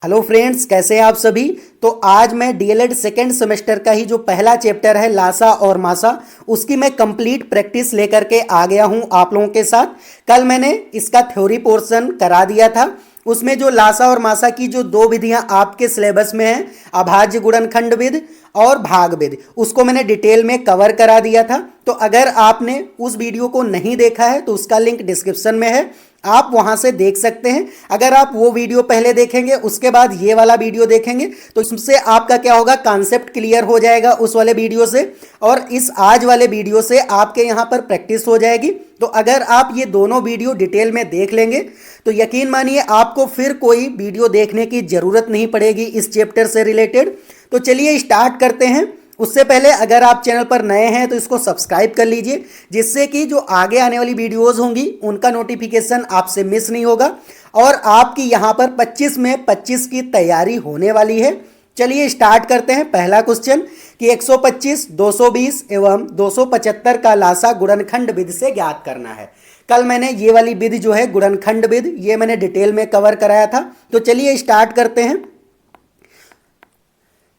Hello friends, कैसे हैं आप सभी। तो आज मैं डीएलएड सेकेंड सेमेस्टर का ही जो पहला चैप्टर है लासा और मासा, उसकी मैं कंप्लीट प्रैक्टिस लेकर के आ गया हूं आप लोगों के साथ। कल मैंने इसका थ्योरी पोर्शन करा दिया था। उसमें जो लासा और मासा की जो दो विधियां आपके सिलेबस में हैं, अभाज्य गुणनखंड विधि और भाग विधि, उसको मैंने डिटेल में कवर करा दिया था। तो अगर आपने उस वीडियो को नहीं देखा है तो उसका लिंक डिस्क्रिप्शन में है, आप वहां से देख सकते हैं। अगर आप वो वीडियो पहले देखेंगे उसके बाद ये वाला वीडियो देखेंगे तो इससे आपका क्या होगा, कॉन्सेप्ट क्लियर हो जाएगा उस वाले वीडियो से, और इस आज वाले वीडियो से आपके यहां पर प्रैक्टिस हो जाएगी। तो अगर आप ये दोनों वीडियो डिटेल में देख लेंगे तो यकीन मानिए आपको फिर कोई वीडियो देखने की जरूरत नहीं पड़ेगी इस चैप्टर से रिलेटेड। तो चलिए स्टार्ट करते हैं। उससे पहले अगर आप चैनल पर नए हैं तो इसको सब्सक्राइब कर लीजिए, जिससे कि जो आगे आने वाली वीडियोस होंगी उनका नोटिफिकेशन आपसे मिस नहीं होगा और आपकी यहां पर 25 में 25 की तैयारी होने वाली है। चलिए स्टार्ट करते हैं। पहला क्वेश्चन कि 125, 220 एवं 275 का लासा गुणनखंड विधि से ज्ञात करना है। कल मैंने ये वाली विधि जो है गुणनखंड विधि, ये मैंने डिटेल में कवर कराया था। तो चलिए स्टार्ट करते हैं।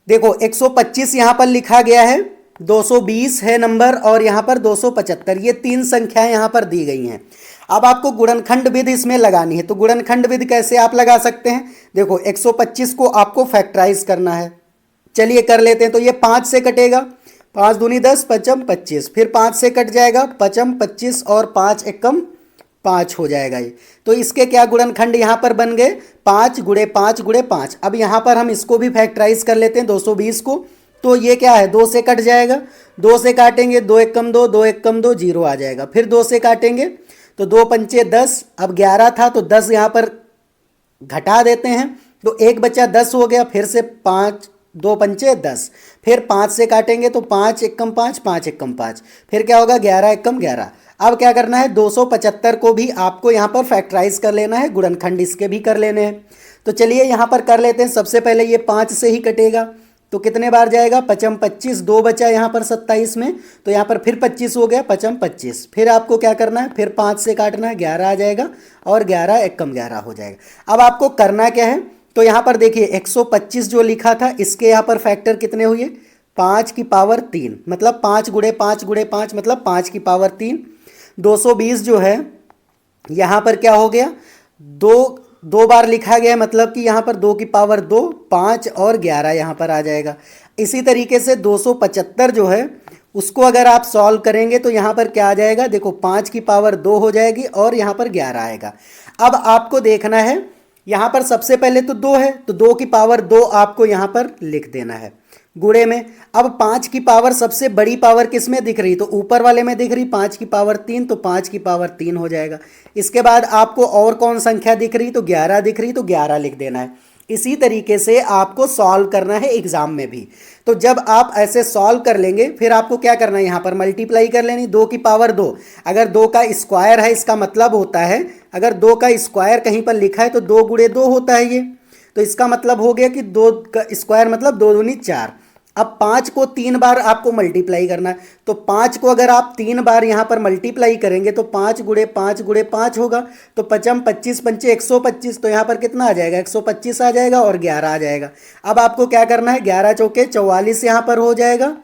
देखो 125 यहां पर लिखा गया है, 220 है नंबर और यहां पर 275, ये तीन संख्याएं यहां पर दी गई हैं। अब आपको गुणनखंड विधि इसमें लगानी है। तो गुणनखंड विधि कैसे आप लगा सकते हैं, देखो 125 को आपको फैक्टराइज करना है। चलिए कर लेते हैं। तो ये 5 से कटेगा, 5 दूनी 10, पचम 25, फिर 5 से कट जाएगा, पचम 25 और 5 एकम 5 हो जाएगा ये। तो इसके क्या गुणनखंड यहाँ पर बन गए, 5 गुणे 5 गुणे 5। अब यहाँ पर हम इसको भी फैक्टराइज कर लेते हैं 220 को। तो ये क्या है, 2 से कट जाएगा, 2 से काटेंगे 2 एकम 2, 2 एकम 2, 0 आ जाएगा। फिर 2 से काटेंगे तो 2 पंचे 10, अब 11 था तो 10 यहाँ पर घटा देते हैं तो 1 बचा 10 हो गया। फिर से 5, 2 पंचे 10, फिर 5 से काटेंगे तो 5 एकम 5, 5 एकम 5, फिर क्या होगा 11 एकम 11। अब क्या करना है, 275 को भी आपको यहाँ पर फैक्टराइज कर लेना है, गुणनखंड इसके भी कर लेने हैं। तो चलिए यहाँ पर कर लेते हैं। सबसे पहले ये 5 से ही कटेगा तो कितने बार जाएगा, पचम 25, 2 बचा यहाँ पर 27 में, तो यहाँ पर फिर 25 हो गया, पचम 25। फिर आपको क्या करना है, फिर 5 से काटना है, 11 आ जाएगा और 11 एकम 11 हो जाएगा। अब आपको करना क्या है, तो यहाँ पर देखिए 125 जो लिखा था इसके यहाँ पर फैक्टर कितने हुए, 5 की पावर 3, मतलब 5 गुणे 5 गुणे 5 मतलब 5 की पावर 3। 220 जो है यहाँ पर क्या हो गया, दो बार लिखा गया है, मतलब कि यहाँ पर 2 की पावर 2, 5 और 11 यहाँ पर आ जाएगा। इसी तरीके से 275 जो है उसको अगर आप सॉल्व करेंगे तो यहाँ पर क्या आ जाएगा, देखो 5 की पावर 2 हो जाएगी और यहाँ पर 11 आएगा। अब आपको देखना है, यहाँ पर सबसे पहले तो 2 है तो 2 की पावर 2 आपको यहाँ पर लिख देना है गुणे में। अब 5 की पावर सबसे बड़ी पावर किस में दिख रही, तो ऊपर वाले में दिख रही, 5 की पावर 3, तो 5 की पावर 3 हो जाएगा। इसके बाद आपको और कौन संख्या दिख रही, तो 11 दिख रही, तो 11 लिख देना है। इसी तरीके से आपको सॉल्व करना है एग्जाम में भी। तो जब आप ऐसे सॉल्व कर लेंगे फिर आपको क्या करना है, यहाँ पर मल्टीप्लाई कर लेनी, 2 की पावर 2। अगर 2 का स्क्वायर है इसका मतलब होता है, अगर 2 का स्क्वायर कहीं पर लिखा है तो 2 गुणे 2 होता है ये, तो इसका मतलब हो गया कि 2 का स्क्वायर मतलब 2 दूनी 4। अब 5 को 3 बार आपको मल्टीप्लाई करना है, तो 5 को अगर आप 3 बार यहाँ पर मल्टीप्लाई करेंगे तो 5 गुणे 5 गुणे 5 होगा, तो पचम 25 पंचे 125, तो यहाँ पर कितना आ जाएगा, 125 आ जाएगा और 11 आ जाएगा। अब आपको क्या करना है, 11 चौके 44 यहाँ पर हो जाएगा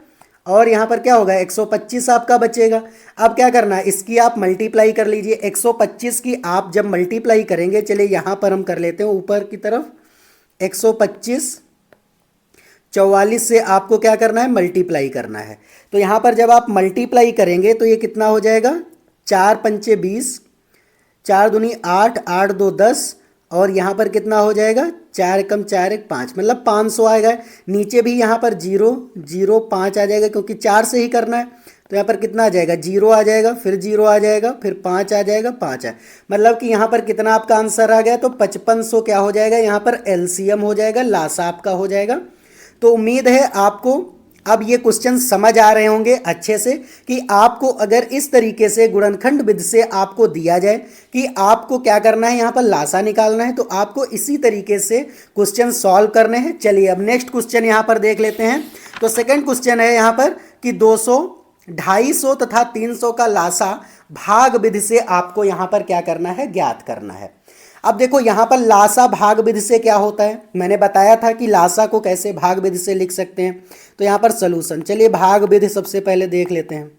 और यहाँ पर क्या होगा, 125 आपका बचेगा। अब क्या करना है, इसकी आप मल्टीप्लाई कर लीजिए। 125 की आप जब मल्टीप्लाई करेंगे, चलिए यहाँ पर हम कर लेते हैं ऊपर की तरफ, 125 44 से आपको क्या करना है, मल्टीप्लाई करना है। तो यहाँ पर जब आप मल्टीप्लाई करेंगे तो ये कितना हो जाएगा, 4 पंचे 20, 4 दूनी 8, 8 दो 10 और यहाँ पर कितना हो जाएगा, 4 एकम 4 एक 5, मतलब 500 आएगा। नीचे भी यहाँ पर 0 0 5 आ जाएगा क्योंकि 4 से ही करना है, तो यहाँ पर कितना आ जाएगा, 0 आ जाएगा, फिर 0 आ जाएगा, फिर 5 आ जाएगा, 5 है, मतलब कि यहाँ पर कितना आपका आंसर आ गया, तो 5500 क्या हो जाएगा, यहाँ पर एलसीएम हो जाएगा, लासा आपका हो जाएगा। तो उम्मीद है आपको अब ये क्वेश्चन समझ आ रहे होंगे अच्छे से, कि आपको अगर इस तरीके से गुणनखंड विधि से आपको दिया जाए कि आपको क्या करना है, यहाँ पर लासा निकालना है, तो आपको इसी तरीके से क्वेश्चन सॉल्व करने हैं। चलिए अब नेक्स्ट क्वेश्चन यहाँ पर देख लेते हैं। तो सेकंड क्वेश्चन है यहाँ पर कि 200, 250 तथा 300 का लासा भाग विधि से आपको यहाँ पर क्या करना है, ज्ञात करना है। अब देखो यहाँ पर लासा भाग विधि से क्या होता है, मैंने बताया था कि लासा को कैसे भाग विधि से लिख सकते हैं। तो यहाँ पर सलूशन, चलिए भाग विधि सबसे पहले देख लेते हैं,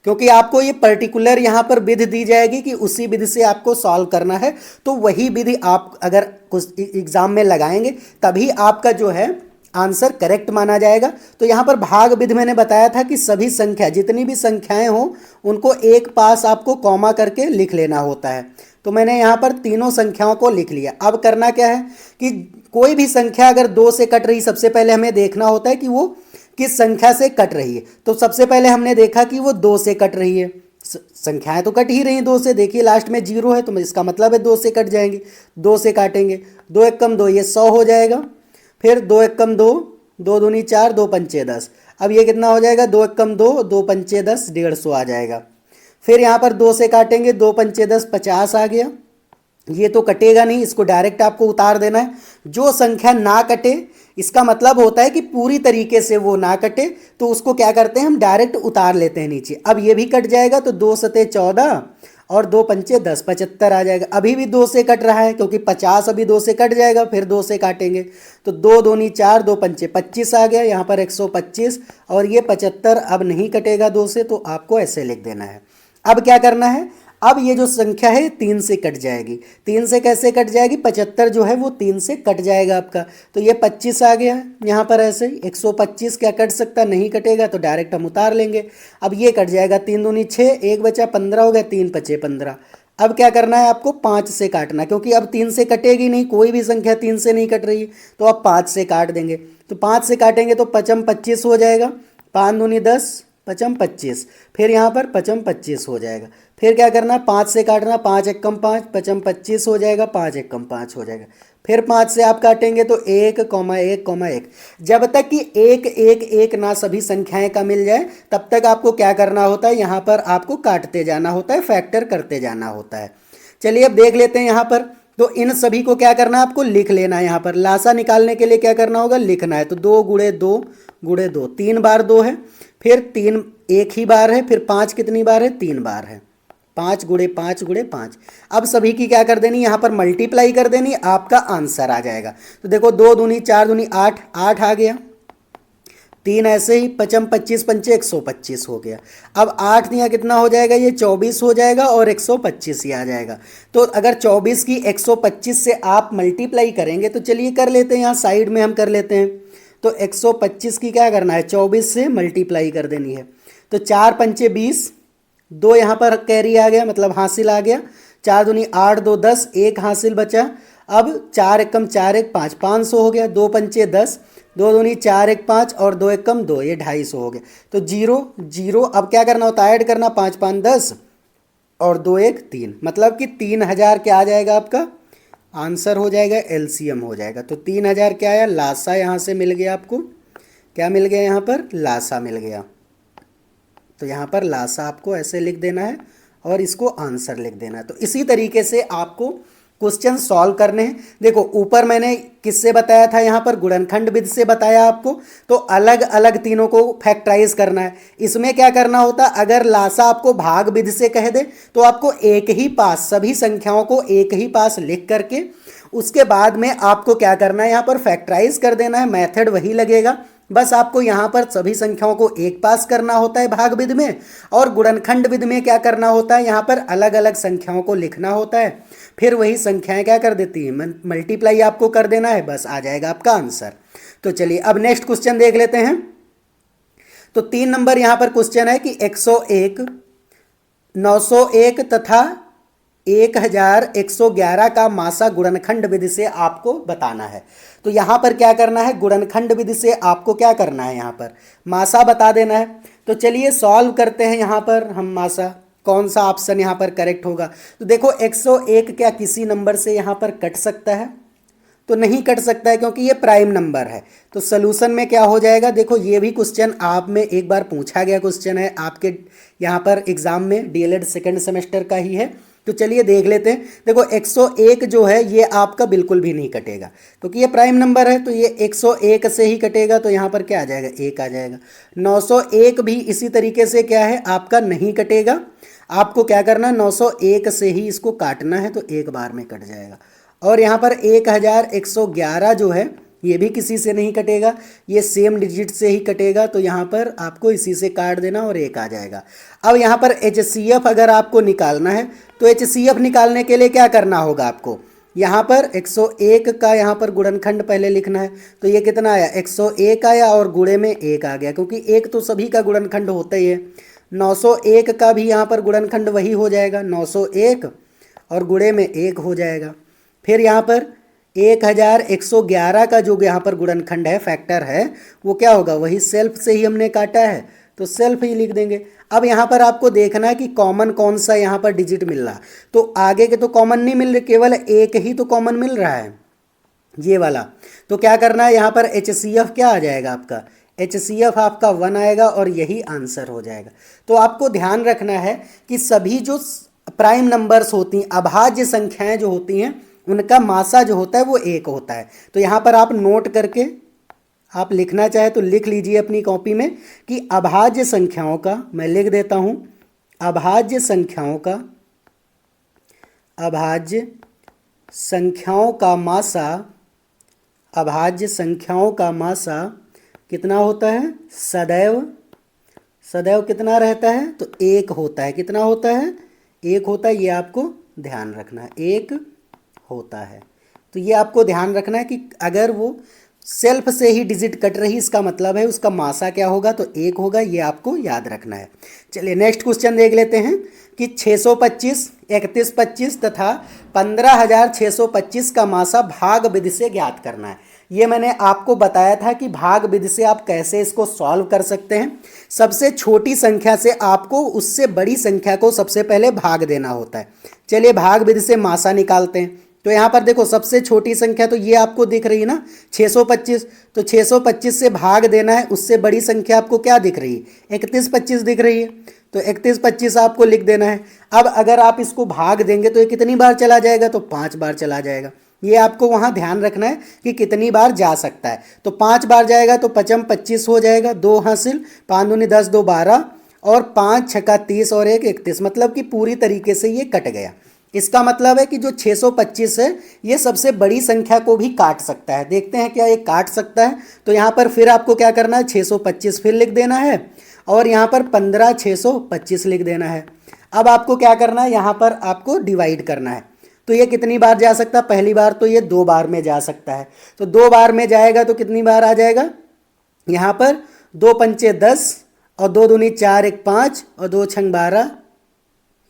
क्योंकि आपको ये पर्टिकुलर यहाँ पर विधि दी जाएगी कि उसी विधि से आपको सॉल्व करना है, तो वही विधि आप अगर कुछ एग्जाम में लगाएंगे तभी आपका जो है आंसर करेक्ट माना जाएगा। तो यहाँ पर भाग विधि मैंने बताया था कि सभी संख्या, जितनी भी संख्याएं हों उनको एक पास आपको कॉमा करके लिख लेना होता है। तो मैंने यहाँ पर तीनों संख्याओं को लिख लिया। अब करना क्या है कि कोई भी संख्या अगर 2 से कट रही, सबसे पहले हमें देखना होता है कि वो किस संख्या से कट रही है। तो सबसे पहले हमने देखा कि वो 2 से कट रही है, संख्याएं तो कट ही रही हैं 2 से, देखिए लास्ट में 0 है तो इसका मतलब है 2 से कट जाएंगे। 2 से काटेंगे, 2 एक कम 2, ये 100 हो जाएगा। फिर 2 एक कम 2, 2 दूनी 4, 2 पंचे 10। अब ये कितना हो जाएगा, 2 एक कम 2, 2 पंचे 10, 150 आ जाएगा। फिर यहाँ पर 2 से काटेंगे, 2 पंचे 10, 50 आ गया। ये तो कटेगा नहीं, इसको डायरेक्ट आपको उतार देना है। जो संख्या ना कटे, इसका मतलब होता है कि पूरी तरीके से वो ना कटे, तो उसको क्या करते हैं हम डायरेक्ट उतार लेते हैं नीचे। अब ये भी कट जाएगा तो 2 सते 14 और 2 पंचे 10, 75 आ जाएगा। अभी भी 2 से कट रहा है क्योंकि 50 अभी 2 से कट जाएगा, फिर 2 से काटेंगे तो 2 दूनी 4, 2 पंचे 25 आ गया। यहाँ पर 125 और ये 75 अब नहीं कटेगा 2 से, तो आपको ऐसे लिख देना है। अब क्या करना है, अब ये जो संख्या है 3 से कट जाएगी। 3 से कैसे कट जाएगी, 75 जो है वो 3 से कट जाएगा आपका, तो ये 25 आ गया। यहाँ पर ऐसे ही 125 क्या कट सकता, नहीं कटेगा, तो डायरेक्ट हम उतार लेंगे। अब ये कट जाएगा, 3 दूनी 6, 1 बचा 15 हो गया, 3 पचे 15। अब क्या करना है आपको, 5 से काटना, क्योंकि अब 3 से कटेगी नहीं, कोई भी संख्या 3 से नहीं कट रही है, तो अब 5 से काट देंगे। तो 5 से काटेंगे तो 5 25 हो जाएगा, 5 दूनी 10, 5 25, फिर यहाँ पर 5 25 हो जाएगा। फिर क्या करना, 5 से काटना, 5 एक कम 5, 5 25 हो जाएगा, 5 एक कम 5 हो जाएगा। फिर 5 से आप काटेंगे तो 1, 1, 1। जब तक कि 1 1 1 ना सभी संख्याएं का मिल जाए तब तक आपको क्या करना होता है, यहाँ पर आपको काटते जाना होता है, फैक्टर करते जाना होता है। चलिए अब देख लेते हैं यहाँ पर। तो इन सभी को क्या करना है, आपको लिख लेना है। यहाँ पर लासा निकालने के लिए क्या करना होगा, लिखना है। तो 2 गुणे 2 गुणे 2, 3 बार 2 है, फिर 3 एक ही बार है, फिर 5 कितनी बार है, 3 बार है। 5 गुणे 5 गुणे 5। अब सभी की क्या कर देनी, यहाँ पर मल्टीप्लाई कर देनी, आपका आंसर आ जाएगा। तो देखो 2 दूनी 4 दूनी 8, 8 आ गया। 3 ऐसे ही 5 25 पंचे 125 हो गया। अब 8 यहाँ कितना हो जाएगा, ये 24 हो जाएगा और 125 ही आ जाएगा। तो अगर 24 की 125 से आप मल्टीप्लाई करेंगे, तो चलिए कर लेते हैं, यहाँ साइड में हम कर लेते हैं। तो 125 की क्या करना है, 24 से मल्टीप्लाई कर देनी है। तो 4 पंचे 20, 2 यहाँ पर कैरी आ गया, मतलब हासिल आ गया। 4 दूनी 8, 2 10, 1 हासिल बचा। अब 4 एकम 4 1 5, 500 हो गया। 2 पंचे 10, 2 दूनी 4 1 5 और 2 एकम 2, ये 250 हो गया। तो 0 0। अब क्या करना होता है, ऐड करना, 5 5 10 और 2 1 3, मतलब कि 3000 क्या आ जाएगा, आपका आंसर हो जाएगा, एलसीएम हो जाएगा। तो 3000 क्या आया, लासा यहाँ से मिल गया आपको। क्या मिल गया, यहाँ पर लासा मिल गया। तो यहाँ पर लासा आपको ऐसे लिख देना है और इसको आंसर लिख देना है। तो इसी तरीके से आपको क्वेश्चन सॉल्व करने हैं। देखो ऊपर मैंने किससे बताया था, यहाँ पर गुणनखंड विधि से बताया आपको। तो अलग अलग तीनों को फैक्टराइज करना है। इसमें क्या करना होता, अगर लासा आपको भाग विधि से कह दे तो आपको एक ही पास, सभी संख्याओं को एक ही पास लिख करके उसके बाद में आपको क्या करना है, यहाँ पर फैक्टराइज कर देना है। मेथड वही लगेगा, बस आपको यहाँ पर सभी संख्याओं को एक पास करना होता है भाग विधि में, और गुणनखंड विधि में क्या करना होता है, यहाँ पर अलग अलग संख्याओं को लिखना होता है। फिर वही संख्याएं क्या कर देती हैं, मल्टीप्लाई आपको कर देना है, बस आ जाएगा आपका आंसर। तो चलिए अब नेक्स्ट क्वेश्चन देख लेते हैं। तो 3 नंबर यहाँ पर क्वेश्चन है कि 101, 901 तथा 1111 का मासा गुणनखंड विधि से आपको बताना है। तो यहाँ पर क्या करना है, गुणनखंड विधि से आपको क्या करना है, यहाँ पर मासा बता देना है। तो चलिए सॉल्व करते हैं यहाँ पर हम मासा, कौन सा ऑप्शन यहाँ पर करेक्ट होगा। तो देखो 101 क्या किसी नंबर से यहाँ पर कट सकता है, तो नहीं कट सकता है क्योंकि ये प्राइम नंबर है। तो सलूशन में क्या हो जाएगा, देखो ये भी क्वेश्चन आप में एक बार पूछा गया क्वेश्चन है आपके यहाँ पर एग्जाम में, डीएलएड सेकंड सेमेस्टर का ही है। तो चलिए देख लेते हैं। देखो 101 जो है ये आपका बिल्कुल भी नहीं कटेगा क्योंकि ये प्राइम नंबर है, तो ये 101 से ही कटेगा। तो यहाँ पर क्या आ जाएगा, 1 आ जाएगा। 901 भी इसी तरीके से क्या है आपका नहीं कटेगा। आपको क्या करना है, 901 से ही इसको काटना है तो एक बार में कट जाएगा। और यहाँ पर 1111 जो है ये भी किसी से नहीं कटेगा, ये सेम डिजिट से ही कटेगा, तो यहाँ पर आपको इसी से काट देना और एक आ जाएगा। अब यहाँ पर HCF अगर आपको निकालना है तो HCF निकालने के लिए क्या करना होगा आपको, यहाँ पर 101 का यहाँ पर गुणनखंड पहले लिखना है। तो ये कितना आया, 101 आया और गुणे में 1 आ गया, क्योंकि एक तो सभी का गुणनखंड होता ही है। 901 का भी यहाँ पर गुणनखंड वही हो जाएगा, 901 और गुणे में 1 हो जाएगा। फिर यहाँ पर 1111 का जो यहाँ पर गुणनखंड है, फैक्टर है, वो क्या होगा, वही सेल्फ से ही हमने काटा है तो सेल्फ ही लिख देंगे। अब यहाँ पर आपको देखना है कि कॉमन कौन सा यहाँ पर डिजिट मिल रहा, तो आगे के तो कॉमन नहीं मिल रहे, केवल एक ही तो कॉमन मिल रहा है, ये वाला। तो क्या करना है, यहाँ पर HCF क्या आ जाएगा आपका, HCF आपका 1 आएगा और यही आंसर हो जाएगा। तो आपको ध्यान रखना है कि सभी जो प्राइम नंबर्स होती हैं, अभाज्य संख्याएं जो होती हैं, उनका मासा जो होता है वो 1 होता है। तो यहाँ पर आप नोट करके आप लिखना चाहे तो लिख लीजिए अपनी कॉपी में कि अभाज्य संख्याओं का, मैं लिख देता हूँ, अभाज्य संख्याओं का मासा, अभाज्य संख्याओं का मासा कितना होता है, सदैव कितना रहता है, तो 1 होता है। कितना होता है, 1 होता है, ये आपको ध्यान रखना है, 1 होता है। तो ये आपको ध्यान रखना है कि अगर वो सेल्फ से ही डिजिट कट रही, इसका मतलब है उसका मासा क्या होगा, तो 1 होगा, ये आपको याद रखना है। चलिए नेक्स्ट क्वेश्चन देख लेते हैं कि 625, 3125 तथा 15,625 का मासा भाग विधि से ज्ञात करना है। ये मैंने आपको बताया था कि भाग विधि से आप कैसे इसको सॉल्व कर सकते हैं। सबसे छोटी संख्या से आपको उससे बड़ी संख्या को सबसे पहले भाग देना होता है। चलिए भाग विधि से मासा निकालते हैं। तो यहाँ पर देखो सबसे छोटी संख्या तो ये आपको दिख रही है ना, 625, तो 625 से भाग देना है, उससे बड़ी संख्या आपको क्या दिख रही है, 3125 दिख रही है, तो 3125 आपको लिख देना है। अब अगर आप इसको भाग देंगे तो ये कितनी बार चला जाएगा, तो 5 बार चला जाएगा। ये आपको वहाँ ध्यान रखना है कि कितनी बार जा सकता है। तो 5 बार जाएगा तो 5 25 हो जाएगा, 2 हासिल, 5 दूनी 10, 2 12 और 5 छक्का 30 और 1 31, मतलब कि पूरी तरीके से ये कट गया। इसका मतलब है कि जो 625 है ये सबसे बड़ी संख्या को भी काट सकता है। देखते हैं क्या ये काट सकता है। तो यहाँ पर फिर आपको क्या करना है, 625 फिर लिख देना है और यहाँ पर 15,625 लिख देना है। अब आपको क्या करना है, यहाँ पर आपको डिवाइड करना है। तो ये कितनी बार जा सकता है, पहली बार तो ये 2 बार में जा सकता है। तो 2 बार में जाएगा तो कितनी बार आ जाएगा, यहाँ पर 2 पंचे 10 और 2 दूनी 4 1 5 और 2 छंग 12,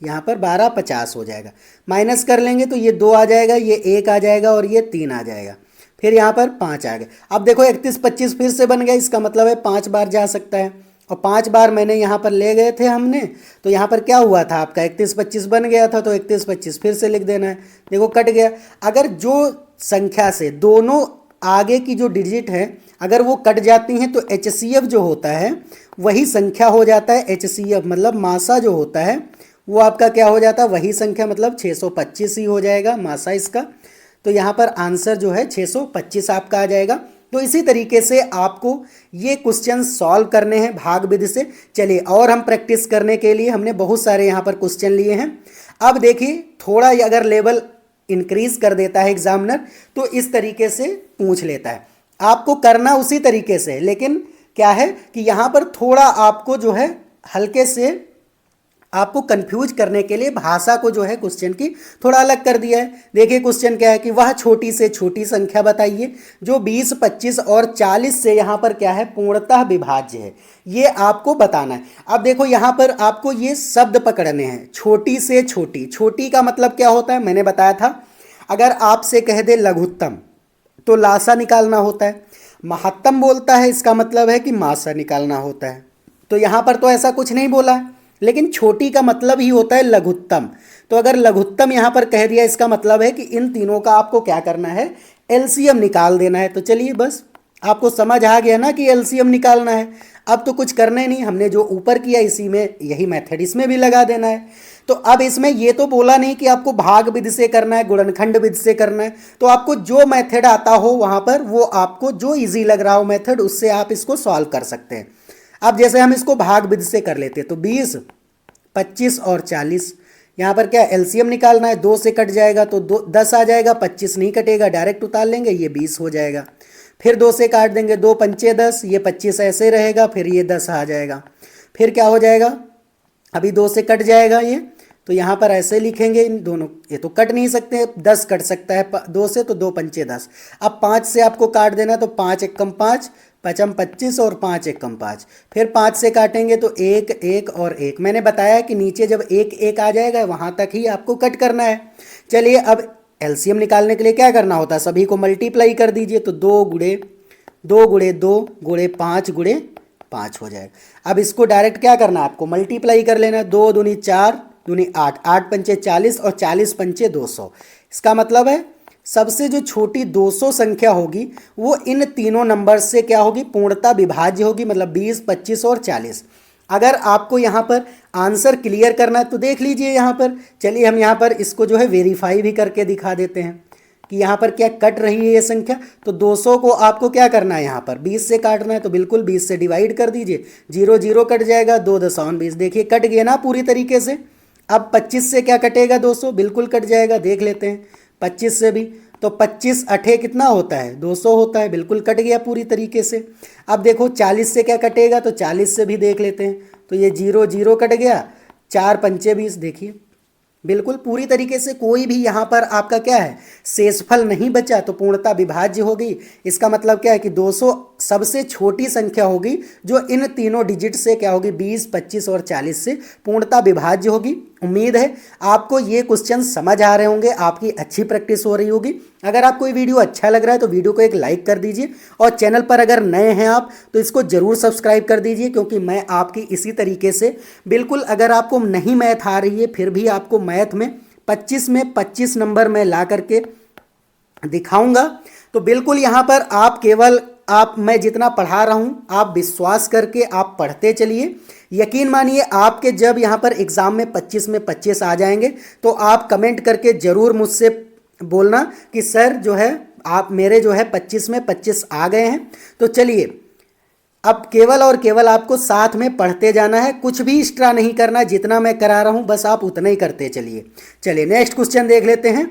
यहाँ पर 12 50 हो जाएगा। माइनस कर लेंगे तो ये 2 आ जाएगा, ये 1 आ जाएगा और ये 3 आ जाएगा। फिर यहाँ पर 5 आ गए। अब देखो 31 25 फिर से बन गया, इसका मतलब है 5 बार जा सकता है और 5 बार मैंने यहाँ पर ले गए थे हमने, तो यहाँ पर क्या हुआ था आपका 31 25 बन गया था, तो 31 25 फिर से लिख देना है। देखो कट गया। अगर जो संख्या से दोनों आगे की जो डिजिट है अगर वो कट जाती हैं तो HCF जो होता है वही संख्या हो जाता है। HCF मतलब मासा जो होता है वो आपका क्या हो जाता है, वही संख्या, मतलब 625 ही हो जाएगा मासा इसका। तो यहाँ पर आंसर जो है 625 आपका आ जाएगा। तो इसी तरीके से आपको ये क्वेश्चन सॉल्व करने हैं भाग विधि से। चलिए और हम प्रैक्टिस करने के लिए हमने बहुत सारे यहाँ पर क्वेश्चन लिए हैं। अब देखिए थोड़ा अगर लेवल इंक्रीज कर देता है एग्जामिनर तो इस तरीके से पूछ लेता है। आपको करना उसी तरीके से, लेकिन क्या है कि यहाँ पर थोड़ा आपको जो है हल्के से आपको कंफ्यूज करने के लिए भाषा को जो है क्वेश्चन की थोड़ा अलग कर दिया है। देखिए क्वेश्चन क्या है कि वह छोटी से छोटी संख्या बताइए जो 20, 25 और 40 से यहाँ पर क्या है पूर्णतः विभाज्य है, ये आपको बताना है। अब देखो यहाँ पर आपको ये शब्द पकड़ने हैं, छोटी से छोटी। छोटी का मतलब क्या होता है, मैंने बताया था, अगर आपसे कह दे लघुत्तम तो लासा निकालना होता है। महत्तम बोलता है इसका मतलब है कि मासा निकालना होता है। तो यहाँ पर तो ऐसा कुछ नहीं बोला है, लेकिन छोटी का मतलब ही होता है लघुत्तम। तो अगर लघुत्तम यहाँ पर कह दिया इसका मतलब है कि इन तीनों का आपको क्या करना है, LCM निकाल देना है। तो चलिए बस आपको समझ आ गया ना कि LCM निकालना है। अब तो कुछ करना ही नहीं, हमने जो ऊपर किया इसी में यही मेथड इसमें भी लगा देना है। तो अब इसमें ये तो बोला नहीं कि आपको भाग विधि से करना है, गुणनखंड विधि से करना है। तो आपको जो मेथड आता हो वहाँ पर वो आपको जो ईजी लग रहा हो मेथड उससे आप इसको सॉल्व कर सकते हैं। अब जैसे हम इसको भाग विधि से कर लेते हैं तो 20 25 और 40। यहाँ पर क्या एलसीएम निकालना है, 2 से कट जाएगा तो 10 आ जाएगा, 25 नहीं कटेगा, डायरेक्ट उतार लेंगे, ये 20 हो जाएगा। फिर 2 से काट देंगे, 2 पंचे 10, ये 25 ऐसे रहेगा, फिर ये 10 आ जाएगा। फिर क्या हो जाएगा, अभी 2 से कट जाएगा ये, तो यहाँ पर ऐसे लिखेंगे इन दोनों, ये तो कट नहीं सकते, 10 कट सकता है 2 से, तो 2 पंचे 10। अब 5 से आपको काट देना, तो 5 एकम 5, पचम 25 और 5 एकम 5। फिर 5 से काटेंगे तो 1 1 और 1। मैंने बताया कि नीचे जब 1 1 आ जाएगा वहाँ तक ही आपको कट करना है। चलिए अब एलसीएम निकालने के लिए क्या करना होता है, सभी को मल्टीप्लाई कर दीजिए, तो 2 गुणे 2 गुणे 2 गुणे 5 गुणे 5 हो जाएगा। अब इसको डायरेक्ट क्या करना है, आपको मल्टीप्लाई कर लेना है, 2 दूनी 4 दूनी 8, 8 पंचे 40 और 40 पंचे 200। इसका मतलब है सबसे जो छोटी 200 संख्या होगी वो इन तीनों नंबर से क्या होगी, पूर्णतः विभाज्य होगी, मतलब 20 25 और 40। अगर आपको यहाँ पर आंसर क्लियर करना है तो देख लीजिए यहाँ पर। चलिए हम यहाँ पर इसको जो है वेरीफाई भी करके दिखा देते हैं कि यहाँ पर क्या कट रही है ये संख्या। तो 200 को आपको क्या करना है, यहाँ पर 20 से काटना है, तो बिल्कुल 20 से डिवाइड कर दीजिए, 0 0 कट जाएगा, 2 दशांश 20, देखिए कट गया ना पूरी तरीके से। अब 25 से क्या कटेगा, 200 बिल्कुल कट जाएगा, देख लेते हैं 25 से भी, तो 25 अठे कितना होता है, 200 होता है, बिल्कुल कट गया पूरी तरीके से। अब देखो 40 से क्या कटेगा, तो 40 से भी देख लेते हैं, तो ये 0 0 कट गया, 4 पंचे 20, देखिए बिल्कुल पूरी तरीके से कोई भी यहाँ पर आपका क्या है, शेषफल नहीं बचा, तो पूर्णतः विभाज्य होगी। इसका मतलब क्या है कि 200 सबसे छोटी संख्या होगी जो इन तीनों डिजिट से क्या होगी, 20 25 और 40 से पूर्णतः विभाज्य होगी। उम्मीद है आपको ये क्वेश्चन समझ आ रहे होंगे, आपकी अच्छी प्रैक्टिस हो रही होगी। अगर आपको ये वीडियो अच्छा लग रहा है तो वीडियो को एक लाइक कर दीजिए, और चैनल पर अगर नए हैं आप तो इसको ज़रूर सब्सक्राइब कर दीजिए, क्योंकि मैं आपकी इसी तरीके से बिल्कुल, अगर आपको नहीं मैथ आ रही है फिर भी आपको मैथ में 25 में 25 नंबर में ला करके दिखाऊंगा। तो बिल्कुल यहाँ पर आप केवल मैं जितना पढ़ा रहा हूँ आप विश्वास करके आप पढ़ते चलिए। यकीन मानिए आपके जब यहाँ पर एग्ज़ाम में 25 में 25 आ जाएंगे तो आप कमेंट करके ज़रूर मुझसे बोलना कि सर जो है आप मेरे जो है 25 में 25 आ गए हैं। तो चलिए अब केवल और केवल आपको साथ में पढ़ते जाना है, कुछ भी एक्स्ट्रा नहीं करना, जितना मैं करा रहा हूँ बस आप उतना ही करते चलिए। चलिए नेक्स्ट क्वेश्चन देख लेते हैं।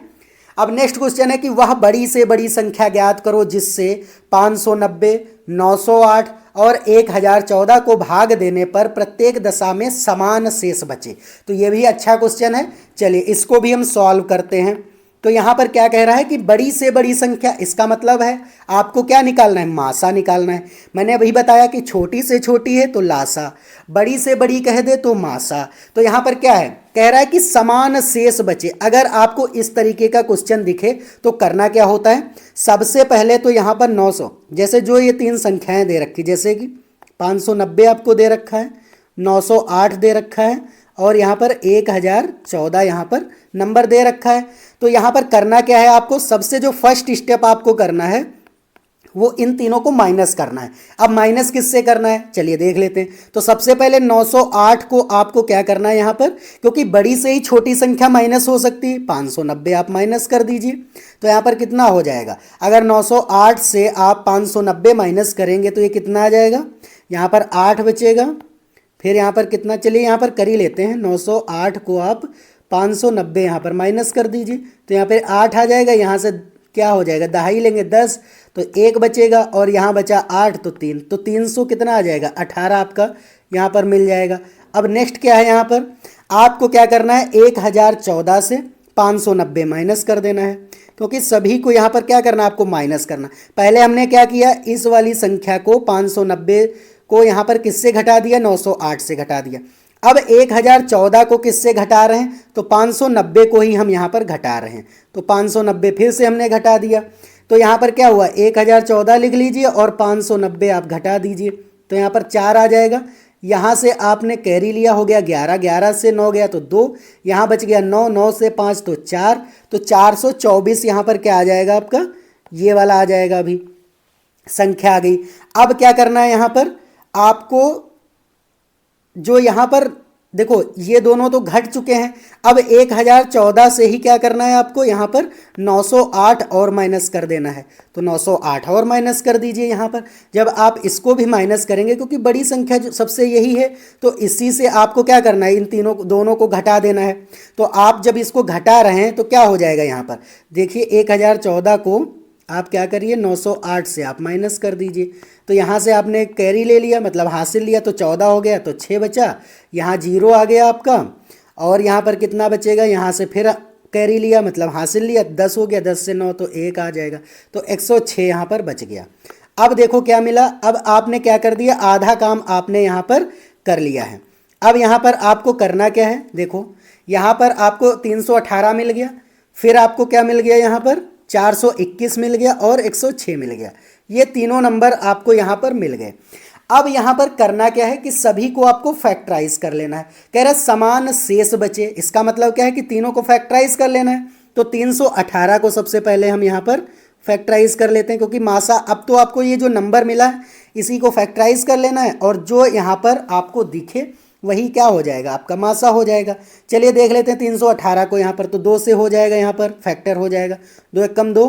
अब नेक्स्ट क्वेश्चन है कि वह बड़ी से बड़ी संख्या ज्ञात करो जिससे 590, 908 और 1014 को भाग देने पर प्रत्येक दशा में समान शेष बचे। तो ये भी अच्छा क्वेश्चन है, चलिए इसको भी हम सॉल्व करते हैं। तो यहाँ पर क्या कह रहा है कि बड़ी से बड़ी संख्या, इसका मतलब है आपको क्या निकालना है, मासा निकालना है। मैंने अभी बताया कि छोटी से छोटी है तो लासा, बड़ी से बड़ी कह दे तो मासा। तो यहाँ पर क्या है, कह रहा है कि समान शेष बचे। अगर आपको इस तरीके का क्वेश्चन दिखे तो करना क्या होता है, सबसे पहले तो यहाँ पर 900, जैसे जो ये 3 संख्याएं दे रखी, जैसे कि 590 आपको दे रखा है, 908 दे रखा है और यहाँ पर 1014 यहाँ पर नंबर दे रखा है। तो यहाँ पर करना क्या है, आपको सबसे जो फर्स्ट स्टेप आपको करना है वो इन तीनों को माइनस करना है। अब माइनस किससे करना है, चलिए देख लेते हैं। तो सबसे पहले 908 को आपको क्या करना है यहाँ पर, क्योंकि बड़ी से ही छोटी संख्या माइनस हो सकती है, 590 आप माइनस कर दीजिए। तो यहाँ पर कितना हो जाएगा, अगर 908 से आप 590 माइनस करेंगे तो ये कितना आ जाएगा, यहाँ पर 8 बचेगा। फिर यहाँ पर कितना, चलिए यहाँ पर कर ही लेते हैं, 908 को आप 590 यहाँ पर माइनस कर दीजिए, तो यहाँ पर 8 आ जाएगा। यहाँ से क्या हो जाएगा, दहाई लेंगे 10, तो 1 बचेगा और यहाँ बचा 8, तो 3, तो 300 कितना आ जाएगा, 18 आपका यहाँ पर मिल जाएगा। अब नेक्स्ट क्या है, यहाँ पर आपको क्या करना है, 1014 से 590 माइनस कर देना है, क्योंकि सभी को यहाँ पर क्या करना है, आपको माइनस करना। पहले हमने क्या किया, इस वाली संख्या को 590 को यहाँ पर किससे घटा दिया, 908 से घटा दिया। अब 1014 को किससे घटा रहे हैं, तो 590 को ही हम यहाँ पर घटा रहे हैं, तो 590 फिर से हमने घटा दिया। तो यहाँ पर क्या हुआ, 1014 लिख लीजिए और 590 आप घटा दीजिए, तो यहाँ पर 4 आ जाएगा। यहाँ से आपने कैरी लिया, हो गया 11, 11 से 9 गया तो 2, यहाँ बच गया 9, 9 से 5 तो 4, तो 424 यहाँ पर क्या आ जाएगा आपका, ये वाला आ जाएगा, अभी संख्या आ गई। अब क्या करना है, यहाँ पर आपको जो यहाँ पर देखो ये दोनों तो घट चुके हैं। अब 1014 से ही क्या करना है आपको, यहाँ पर 908 और माइनस कर देना है। तो 908 और माइनस कर दीजिए यहाँ पर। जब आप इसको भी माइनस करेंगे, क्योंकि बड़ी संख्या जो सबसे यही है, तो इसी से आपको क्या करना है, इन तीनों दोनों को घटा देना है। तो आप जब इसको घटा रहे हैं तो क्या हो जाएगा यहाँ पर, देखिए 1014 को आप क्या करिए, 908 से आप माइनस कर दीजिए। तो यहाँ से आपने कैरी ले लिया, मतलब हासिल लिया, तो 14 हो गया, तो 6 बचा, यहाँ 0 आ गया आपका। और यहाँ पर कितना बचेगा, यहाँ से फिर कैरी लिया, मतलब हासिल लिया, 10 हो गया, 10 से 9 तो 1 आ जाएगा, तो 106 यहाँ पर बच गया। अब देखो क्या मिला, अब आपने क्या कर दिया, आधा काम आपने यहाँ पर कर लिया है। अब यहाँ पर आपको करना क्या है, देखो यहाँ पर आपको 318 मिल गया, फिर आपको क्या मिल गया, यहाँ पर 421 मिल गया और 106 मिल गया। ये तीनों नंबर आपको यहाँ पर मिल गए। अब यहाँ पर करना क्या है कि सभी को आपको फैक्टराइज कर लेना है। कह रहा है समान शेष बचे, इसका मतलब क्या है कि तीनों को फैक्टराइज कर लेना है। तो 318 को सबसे पहले हम यहाँ पर फैक्टराइज कर लेते हैं, क्योंकि मासा अब तो आपको ये जो नंबर मिला है इसी को फैक्टराइज कर लेना है, और जो यहाँ पर आपको दिखे वही क्या हो जाएगा, आपका मासा हो जाएगा। चलिए देख लेते हैं 318 को यहाँ पर, तो 2 से हो जाएगा, यहाँ पर फैक्टर हो जाएगा, 2 एकम 2,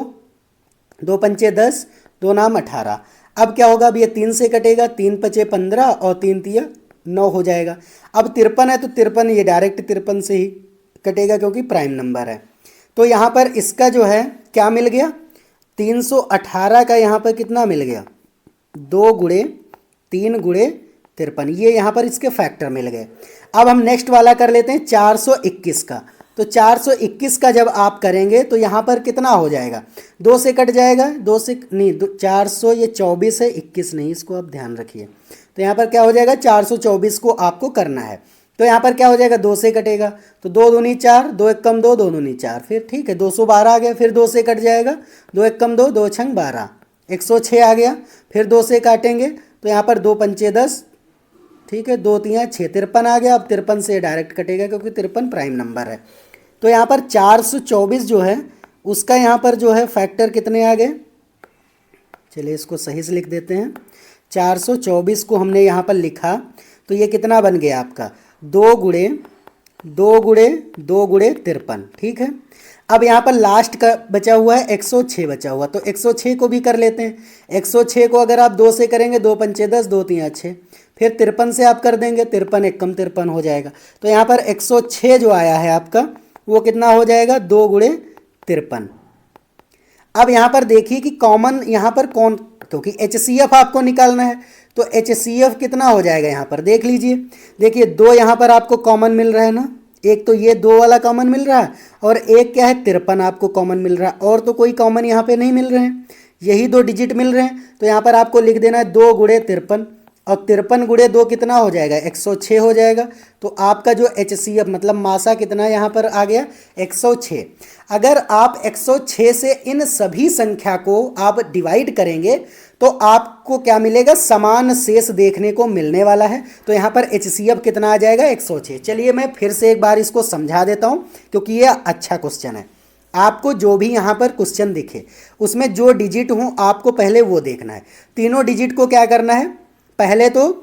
2 पंचे 10, 2 नाम 18। अब क्या होगा, अब ये 3 से कटेगा, 3 पचे 15 और 3 तिया 9 हो जाएगा। अब 53 है तो 53 ये डायरेक्ट 53 से ही कटेगा, क्योंकि प्राइम नंबर है। तो यहाँ पर इसका जो है क्या मिल गया, 318 का यहाँ पर कितना मिल गया, 2 गुणे 3 गुणे 53, ये यहाँ पर इसके फैक्टर मिल गए। अब हम नेक्स्ट वाला कर लेते हैं 421 का। तो 421 का जब आप करेंगे तो यहाँ पर कितना हो जाएगा, 2 से कट जाएगा, 2 से नहीं, 400 ये 24 है, 21 नहीं, इसको आप ध्यान रखिए। तो यहाँ पर क्या हो जाएगा, 424 को आपको करना है। तो यहाँ पर क्या हो जाएगा, 2 से कटेगा, तो 2 दूनी 4, 2 एकम 2, 2 दूनी 4, फिर ठीक है 212 आ गया। फिर 2 से कट जाएगा, 2 एकम 2, 2 छंग 12, 106 आ गया। फिर 2 से काटेंगे तो यहाँ पर 2 पंचे 10, ठीक है, 2 तियाँ 6, 53 आ गया। अब 53 से डायरेक्ट कटेगा, क्योंकि 53 प्राइम नंबर है। तो यहाँ पर 424 जो है उसका यहाँ पर जो है फैक्टर कितने आ गए, चलिए इसको सही से लिख देते हैं। 424 को हमने यहाँ पर लिखा, तो ये कितना बन गया आपका, 2 गुणे 2 गुणे 2 गुणे 53, ठीक है। अब यहाँ पर लास्ट का बचा हुआ है 106 बचा हुआ, तो 106 को भी कर लेते हैं। 106 को अगर आप 2 से करेंगे, 2 पंचे 10, 2 तियाँ 6, फिर 53 से आप कर देंगे, 53 एकम 53 हो जाएगा। तो यहाँ पर 106 जो आया है आपका वो कितना हो जाएगा, 2 गुणे 53। अब यहाँ पर देखिए कि कॉमन यहाँ पर कौन, क्योंकि HCF आपको निकालना है, तो HCF कितना हो जाएगा यहाँ पर देख लीजिए। देखिए 2 यहाँ पर आपको कॉमन मिल रहा है ना, एक तो ये 2 वाला कॉमन मिल रहा है, और एक क्या है 53 आपको कॉमन मिल रहा है, और तो कोई कॉमन यहाँ पे नहीं मिल रहे हैं, यही 2 डिजिट मिल रहे हैं। तो यहाँ पर आपको लिख देना है 2 गुणे 53, और 53 गुणे 2 कितना हो जाएगा, 106 हो जाएगा। तो आपका जो HCF मतलब मासा कितना यहाँ पर आ गया, 106। अगर आप 106 से इन सभी संख्या को आप डिवाइड करेंगे तो आपको क्या मिलेगा, समान शेष देखने को मिलने वाला है। तो यहाँ पर HCF कितना आ जाएगा, 106। चलिए मैं फिर से एक बार इसको समझा देता हूँ, क्योंकि ये अच्छा क्वेश्चन है। आपको जो भी यहाँ पर क्वेश्चन दिखे उसमें जो डिजिट हो आपको पहले वो देखना है। तीनों डिजिट को क्या करना है, पहले तो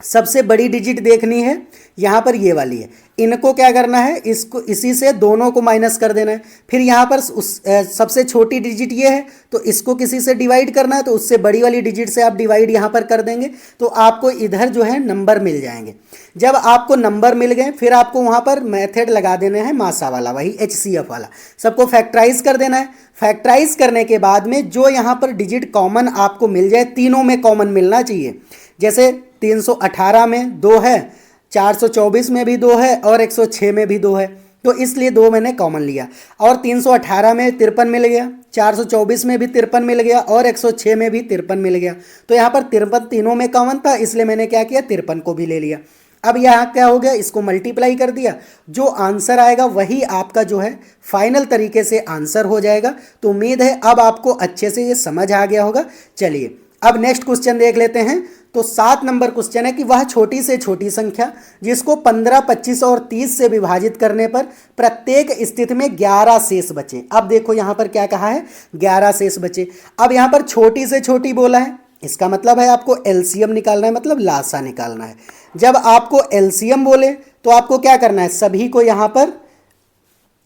सबसे बड़ी डिजिट देखनी है, यहाँ पर ये वाली है, इनको क्या करना है, इसको इसी से दोनों को माइनस कर देना है। फिर यहाँ पर सबसे छोटी डिजिट ये है, तो इसको किसी से डिवाइड करना है, तो उससे बड़ी वाली डिजिट से आप डिवाइड यहाँ पर कर देंगे, तो आपको इधर जो है नंबर मिल जाएंगे। जब आपको नंबर मिल गए फिर आपको वहाँ पर मेथड लगा देना है मासा वाला, वही HCF वाला, सबको फैक्टराइज कर देना है। फैक्टराइज करने के बाद में जो यहाँ पर डिजिट कॉमन आपको मिल जाए, तीनों में कॉमन मिलना चाहिए। जैसे 318 में 2 है, 424 में भी 2 है, और 106 में भी 2 है, तो इसलिए 2 मैंने कॉमन लिया। और 318 में 53 मिल गया, 424 में भी 53 मिल गया, और 106 में भी 53 मिल गया। तो यहाँ पर 53 तीनों में कॉमन था, इसलिए मैंने क्या किया, 53 को भी ले लिया। अब यहाँ क्या हो गया, इसको मल्टीप्लाई कर दिया, जो आंसर आएगा वही आपका जो है फाइनल तरीके से आंसर हो जाएगा। तो उम्मीद है अब आपको अच्छे से ये समझ आ गया होगा। चलिए अब नेक्स्ट क्वेश्चन देख लेते हैं। तो 7 नंबर क्वेश्चन है कि वह छोटी से छोटी संख्या जिसको 15, 25 और 30 से विभाजित करने पर प्रत्येक स्थिति में 11 शेष बचे। अब देखो यहाँ पर क्या कहा है, 11 शेष बचे। अब यहाँ पर छोटी से छोटी बोला है, इसका मतलब है आपको LCM निकालना है, मतलब लासा निकालना है। जब आपको LCM बोले तो आपको क्या करना है, सभी को यहाँ पर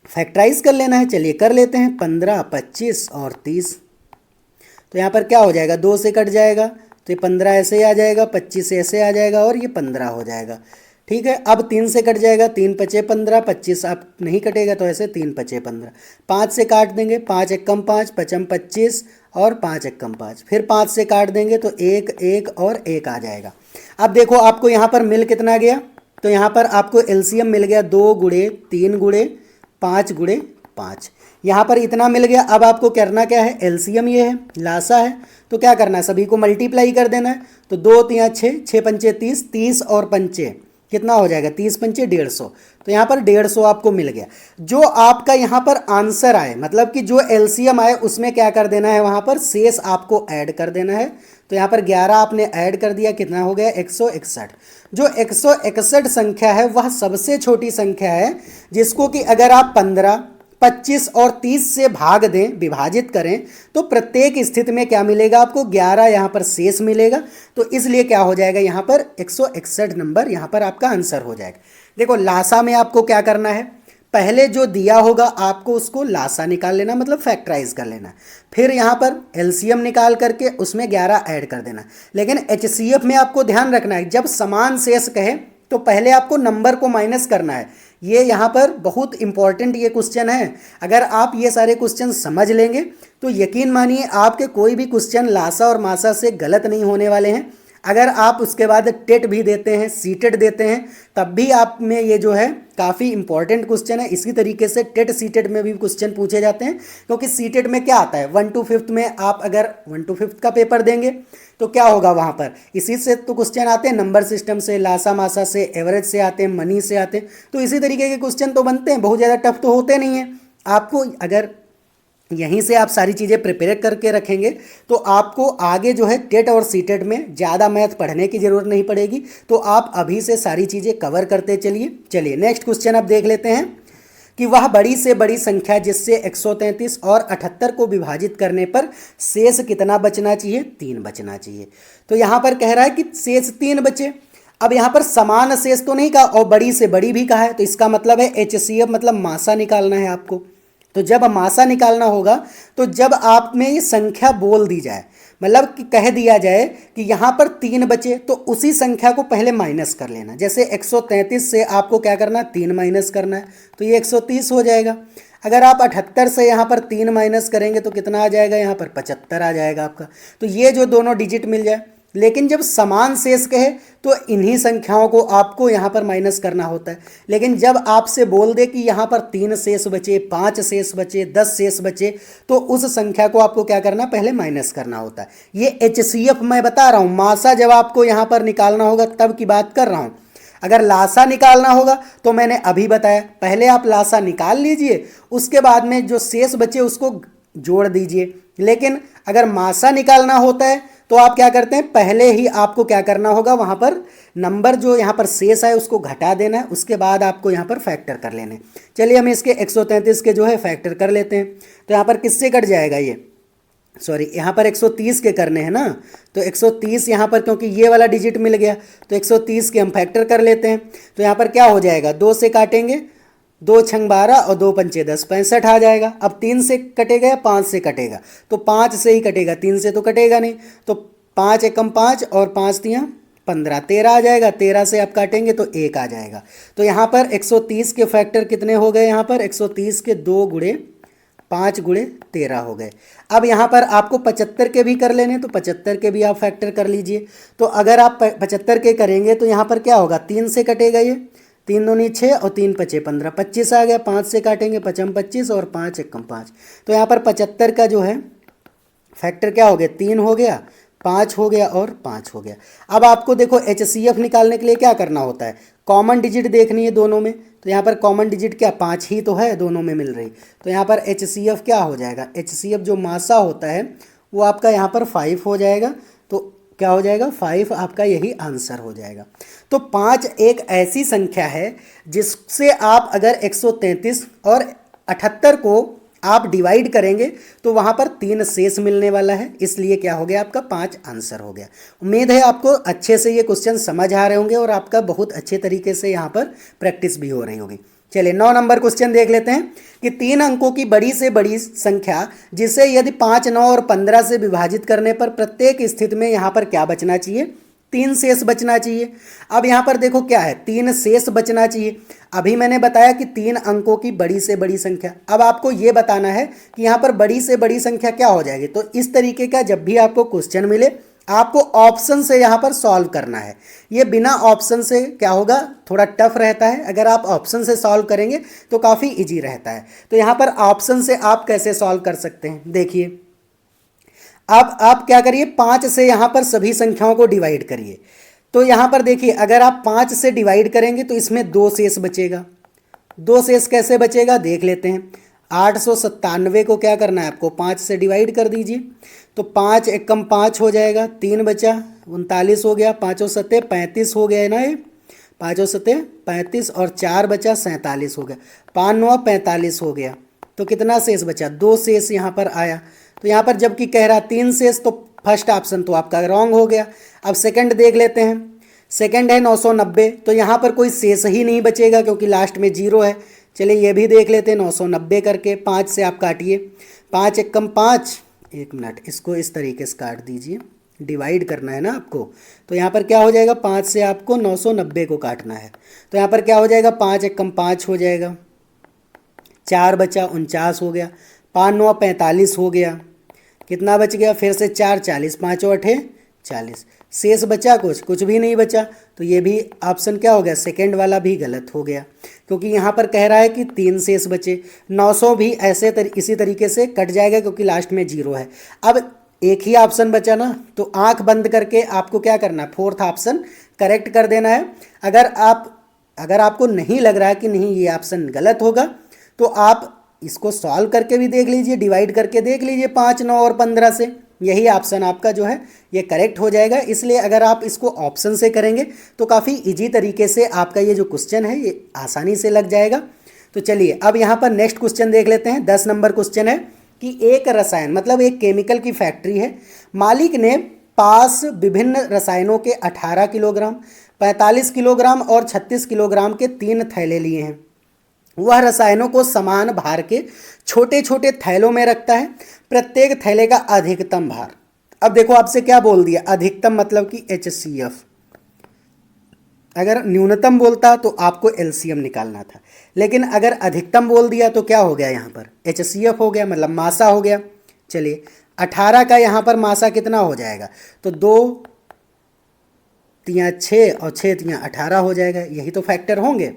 फैक्टराइज कर लेना है। चलिए कर लेते हैं, 15, 25 और 30। तो यहाँ पर क्या हो जाएगा, 2 से कट जाएगा तो ये 15 ऐसे ही आ जाएगा, 25 ऐसे आ जाएगा और ये 15 हो जाएगा। ठीक है, अब 3 से कट जाएगा, 3 पचे 15, 25 अब नहीं कटेगा तो ऐसे 3 पचे 15। 5 से काट देंगे, 5 एकम 5, पचम 25 और 5 एकम 5। फिर 5 से काट देंगे तो 1 1 और 1 आ जाएगा। अब देखो आपको यहाँ पर मिल कितना गया, तो यहाँ पर आपको एलसीएम मिल गया 2 गुणे 3 गुणे 5 गुणे 5। यहाँ पर इतना मिल गया। अब आपको करना क्या है, एलसीएम ये है, लासा है, तो क्या करना है, सभी को मल्टीप्लाई कर देना है। तो 2 3 6, 6 पंचे 30, 30 और पंचे कितना हो जाएगा, 30 पंचे 150। तो यहाँ पर 150 आपको मिल गया। जो आपका यहाँ पर आंसर आए, मतलब कि जो एलसीएम आए उसमें क्या कर देना है, वहाँ पर शेष आपको ऐड कर देना है। तो यहाँ पर 11 आपने ऐड कर दिया, कितना हो गया, 161। जो 161 संख्या है वह सबसे छोटी संख्या है, जिसको कि अगर आप 15, 25 और 30 से भाग दें, विभाजित करें, तो प्रत्येक स्थिति में क्या मिलेगा आपको, 11 यहाँ पर शेष मिलेगा। तो इसलिए क्या हो जाएगा, यहाँ पर 161 नंबर यहाँ पर आपका आंसर हो जाएगा। देखो लासा में आपको क्या करना है, पहले जो दिया होगा आपको उसको लासा निकाल लेना, मतलब फैक्टराइज कर लेना। फिर यहाँ पर एलसीएम निकाल करके उसमें 11 ऐड कर देना। लेकिन एचसीएफ में आपको ध्यान रखना है, जब समान शेष कहे तो पहले आपको नंबर को माइनस करना है। ये यहाँ पर बहुत इंपॉर्टेंट ये क्वेश्चन है। अगर आप ये सारे क्वेश्चन समझ लेंगे तो यकीन मानिए आपके कोई भी क्वेश्चन लासा और मासा से गलत नहीं होने वाले हैं। अगर आप उसके बाद टेट भी देते हैं, सीटेट देते हैं, तब भी आप में ये जो है काफ़ी इंपॉर्टेंट क्वेश्चन है। इसी तरीके से टेट सीटेट में भी क्वेश्चन पूछे जाते हैं, क्योंकि सीटेट में क्या आता है, 1 to 5th में आप अगर 1 to 5th का पेपर देंगे तो क्या होगा, वहाँ पर इसी से तो क्वेश्चन आते हैं, नंबर सिस्टम से, लासा मासा से, एवरेज से आते हैं, मनी से आते हैं। तो इसी तरीके के क्वेश्चन तो बनते हैं, बहुत ज़्यादा टफ तो होते नहीं हैं। आपको अगर यहीं से आप सारी चीज़ें प्रिपेयर करके रखेंगे तो आपको आगे जो है टेट और सीटेट में ज़्यादा मैथ पढ़ने की ज़रूरत नहीं पड़ेगी। तो आप अभी से सारी चीज़ें कवर करते चलिए। चलिए नेक्स्ट क्वेश्चन अब देख लेते हैं कि वह बड़ी से बड़ी संख्या जिससे 133 और 78 को विभाजित करने पर शेष कितना बचना चाहिए, 3 बचना चाहिए। तो यहाँ पर कह रहा है कि शेष 3 बचे। अब यहाँ पर समान शेष तो नहीं कहा और बड़ी से बड़ी भी कहा है, तो इसका मतलब है एचसीएफ मतलब मासा निकालना है आपको। तो जब मासा निकालना होगा तो जब आप में ये संख्या बोल दी जाए, मतलब कि कह दिया जाए कि यहाँ पर 3 बचे, तो उसी संख्या को पहले माइनस कर लेना। जैसे 133 से आपको क्या करना है, 3 माइनस करना है, तो ये 130 हो जाएगा। अगर आप 78 से यहाँ पर 3 माइनस करेंगे तो कितना आ जाएगा, यहाँ पर 75 आ जाएगा आपका। तो ये जो दोनों डिजिट मिल जाए, लेकिन जब समान शेष कहे तो इन्हीं संख्याओं को आपको यहाँ पर माइनस करना होता है। लेकिन जब आपसे बोल दे कि यहाँ पर 3 शेष बचे, 5 शेष बचे, 10 शेष बचे, तो उस संख्या को आपको क्या करना, पहले माइनस करना होता है। ये एचसीएफ मैं बता रहा हूँ, मासा जब आपको यहाँ पर निकालना होगा तब की बात कर रहा हूँ। अगर लासा निकालना होगा तो मैंने अभी बताया, पहले आप लासा निकाल लीजिए, उसके बाद में जो शेष बचे उसको जोड़ दीजिए। लेकिन अगर मासा निकालना होता है तो आप क्या करते हैं, पहले ही आपको क्या करना होगा, वहाँ पर नंबर जो यहाँ पर शेष है उसको घटा देना है, उसके बाद आपको यहाँ पर फैक्टर कर लेने। चलिए हम इसके 133 के जो है फैक्टर कर लेते हैं। तो यहाँ पर किससे कट जाएगा, ये सॉरी यहाँ पर 130 के करने हैं ना, तो 130 यहाँ पर क्योंकि ये वाला डिजिट मिल गया तो 130 के हम फैक्टर कर लेते हैं। तो यहाँ पर क्या हो जाएगा, 2 से काटेंगे, 2 छंग 12 और 2 पंचे 10, 65 आ जाएगा। अब 3 से कटेगा या 5 से कटेगा, तो 5 से ही कटेगा, 3 से तो कटेगा नहीं। तो 5 एकम 5 और 5 तियाँ 15, 13 आ जाएगा। 13 से आप काटेंगे तो 1 आ जाएगा। तो यहाँ पर 130 के फैक्टर कितने हो गए, यहाँ पर 130 के 2 गुणे 5 गुणे 13 हो गए। अब यहाँ पर आपको 75 के भी कर लेने, तो 75 के भी आप फैक्टर कर लीजिए। तो अगर आप 75 के करेंगे तो यहाँ पर क्या होगा, 3 से कटेगा, ये 3 दूनी 6 और 3 पचे 15, 25 आ गया। 5 से काटेंगे, 55 25 और 5 एकम 5। तो यहाँ पर 75 का जो है फैक्टर क्या हो गया, 3 हो गया, 5 हो गया और 5 हो गया। अब आपको देखो एचसीएफ निकालने के लिए क्या करना होता है, कॉमन डिजिट देखनी है दोनों में। तो यहाँ पर कॉमन डिजिट क्या, 5 ही तो है, दोनों में मिल रही। तो यहाँ पर एचसीएफ क्या हो जाएगा, एचसीएफ जो मासा होता है वो आपका यहाँ पर 5 हो जाएगा। तो क्या हो जाएगा, 5 आपका यही आंसर हो जाएगा। तो 5 एक ऐसी संख्या है जिससे आप अगर 133 और 78 को आप डिवाइड करेंगे तो वहाँ पर 3 शेष मिलने वाला है, इसलिए क्या हो गया आपका 5 आंसर हो गया। उम्मीद है आपको अच्छे से ये क्वेश्चन समझ आ रहे होंगे और आपका बहुत अच्छे तरीके से यहाँ पर प्रैक्टिस भी हो रही होगी। चलिए 9 नंबर क्वेश्चन देख लेते हैं कि 3 अंकों की बड़ी से बड़ी संख्या जिसे यदि 5, 9 और 15 से विभाजित करने पर प्रत्येक स्थिति में यहाँ पर क्या बचना चाहिए, 3 शेष बचना चाहिए। अब यहाँ पर देखो क्या है, 3 शेष बचना चाहिए। अभी मैंने बताया कि 3 अंकों की बड़ी से बड़ी संख्या। अब आपको ये बताना है कि यहाँ पर बड़ी से बड़ी संख्या क्या हो जाएगी। तो इस तरीके का जब भी आपको क्वेश्चन मिले आपको ऑप्शन से यहाँ पर सॉल्व करना है। ये बिना ऑप्शन से क्या होगा, थोड़ा टफ रहता है। अगर आप ऑप्शन से सॉल्व करेंगे तो काफ़ी इजी रहता है। तो यहाँ पर ऑप्शन से आप कैसे सॉल्व कर सकते हैं, देखिए अब आप क्या करिए, 5 से यहाँ पर सभी संख्याओं को डिवाइड करिए। तो यहाँ पर देखिए अगर आप 5 से डिवाइड करेंगे तो इसमें 2 शेष बचेगा। 2 शेष कैसे बचेगा देख लेते हैं। 897 को क्या करना है आपको, 5 से डिवाइड कर दीजिए। तो 5 एकम 5 हो जाएगा, 3 बचा 39 हो गया, 5 सत्ते 35 हो गया है ना, ये 5 सत्ते 35 और 4 बचा 47 हो गया, 5 9 45 हो गया। तो कितना शेष बचा, 2 शेष यहाँ पर आया। तो यहाँ पर जबकि कह रहा 3 शेष, तो फर्स्ट ऑप्शन तो आपका रॉन्ग हो गया। अब सेकंड देख लेते हैं। सेकंड है 990, तो यहाँ पर कोई शेष ही नहीं बचेगा क्योंकि लास्ट में 0 है। चलिए ये भी देख लेते हैं 990 करके 5 से आप काटिए, 5 एकम 5, 1 मिनट, इसको इस तरीके से काट दीजिए, डिवाइड करना है ना आपको। तो यहाँ पर क्या हो जाएगा, 5 से आपको 990 को काटना है। तो यहाँ पर क्या हो जाएगा, 5 एकम 5 हो जाएगा, 4 बचा 49 हो गया, 5 9 45 हो गया, कितना बच गया, फिर से 4 40, 5 8 40, शेष बचा कुछ भी नहीं बचा। तो ये भी ऑप्शन क्या हो गया, सेकंड वाला भी गलत हो गया क्योंकि यहाँ पर कह रहा है कि 3 शेष बचे। 900 भी इसी तरीके से कट जाएगा क्योंकि लास्ट में 0 है। अब एक ही ऑप्शन बचा ना, तो आंख बंद करके आपको क्या करना है, 4th ऑप्शन करेक्ट कर देना है। अगर आपको नहीं लग रहा है कि नहीं ये ऑप्शन गलत होगा तो आप इसको सॉल्व करके भी देख लीजिए, डिवाइड करके देख लीजिए 5, 9 और 15 से, यही ऑप्शन आपका जो है ये करेक्ट हो जाएगा। इसलिए अगर आप इसको ऑप्शन से करेंगे तो काफ़ी इजी तरीके से आपका ये जो क्वेश्चन है ये आसानी से लग जाएगा। तो चलिए अब यहाँ पर नेक्स्ट क्वेश्चन देख लेते हैं। 10 नंबर क्वेश्चन है कि एक रसायन मतलब एक केमिकल की फैक्ट्री है, मालिक ने पास विभिन्न रसायनों के 18 किलोग्राम, 45 किलोग्राम और 36 किलोग्राम के 3 थैले लिए हैं। वह रसायनों को समान भार के छोटे छोटे थैलों में रखता है, प्रत्येक थैले का अधिकतम भार। अब देखो आपसे क्या बोल दिया, अधिकतम मतलब कि HCF। अगर न्यूनतम बोलता तो आपको LCM निकालना था, लेकिन अगर अधिकतम बोल दिया तो क्या हो गया, यहाँ पर HCF हो गया, मतलब मासा हो गया। चलिए 18 का यहाँ पर मासा कितना हो जाएगा, तो 2 तियाँ 6 और 6 तियाँ 18 हो जाएगा। यही तो फैक्टर होंगे।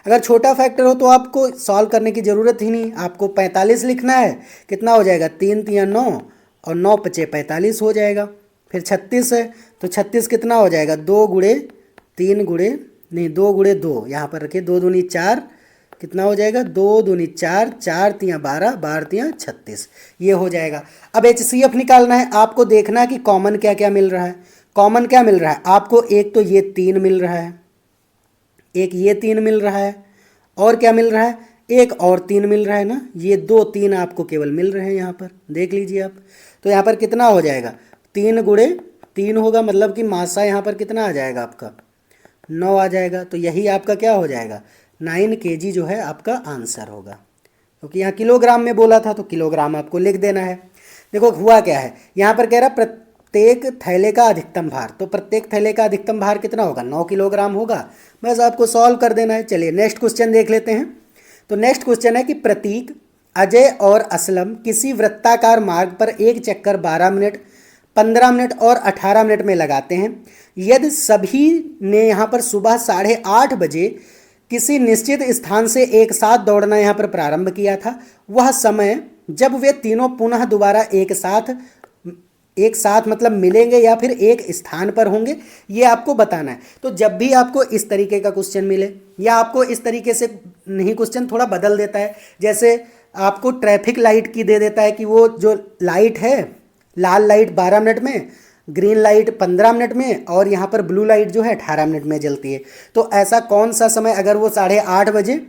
अगर छोटा फैक्टर हो तो आपको सॉल्व करने की ज़रूरत ही नहीं, आपको 45 लिखना है। कितना हो जाएगा, 3 तियाँ 9 और 9 पचे 45 हो जाएगा। फिर 36 है तो 36 कितना हो जाएगा, 2 गुणे 3 गुणे नहीं 2 गुणे 2, यहाँ पर रखिए 2 दूनी 4, कितना हो जाएगा, 2 दूनी 4, 4 तियाँ 12, 12 तियाँ 36, ये हो जाएगा। अब HCF निकालना है, आपको देखना है कि कॉमन क्या क्या मिल रहा है। कॉमन क्या मिल रहा है आपको, एक तो ये 3 मिल रहा है, एक ये 3 मिल रहा है, और क्या मिल रहा है, एक और 3 मिल रहा है ना, ये 2 3 आपको केवल मिल रहे हैं यहाँ पर, देख लीजिए आप। तो यहाँ पर कितना हो जाएगा, 3 गुणे 3 होगा, मतलब कि मासा यहाँ पर कितना आ जाएगा आपका, 9 आ जाएगा। तो यही आपका क्या हो जाएगा, 9 kg जो है आपका आंसर होगा, क्योंकि यहाँ किलोग्राम में बोला था तो किलोग्राम आपको लिख देना है। देखो हुआ क्या है, यहाँ पर कह रहा प्रत्येक थैले का अधिकतम भार, तो प्रत्येक थैले का अधिकतम भार कितना होगा, 9 किलोग्राम होगा। बस आपको सॉल्व कर देना है। चलिए नेक्स्ट क्वेश्चन देख लेते हैं। तो नेक्स्ट क्वेश्चन है कि प्रतीक, अजय और असलम किसी वृत्ताकार मार्ग पर एक चक्कर 12 मिनट, 15 मिनट और 18 मिनट में लगाते हैं। यदि सभी ने यहाँ पर सुबह 8:30 बजे किसी निश्चित स्थान से एक साथ दौड़ना यहाँ पर प्रारंभ किया था, वह समय जब वे तीनों पुनः दोबारा एक साथ मतलब मिलेंगे या फिर एक स्थान पर होंगे, ये आपको बताना है। तो जब भी आपको इस तरीके का क्वेश्चन मिले या आपको इस तरीके से नहीं, क्वेश्चन थोड़ा बदल देता है, जैसे आपको ट्रैफिक लाइट की दे देता है कि वो जो लाइट है, लाल लाइट 12 मिनट में, ग्रीन लाइट 15 मिनट में और यहाँ पर ब्लू लाइट जो है 18 मिनट में जलती है। तो ऐसा कौन सा समय, अगर वो 8:30 बजे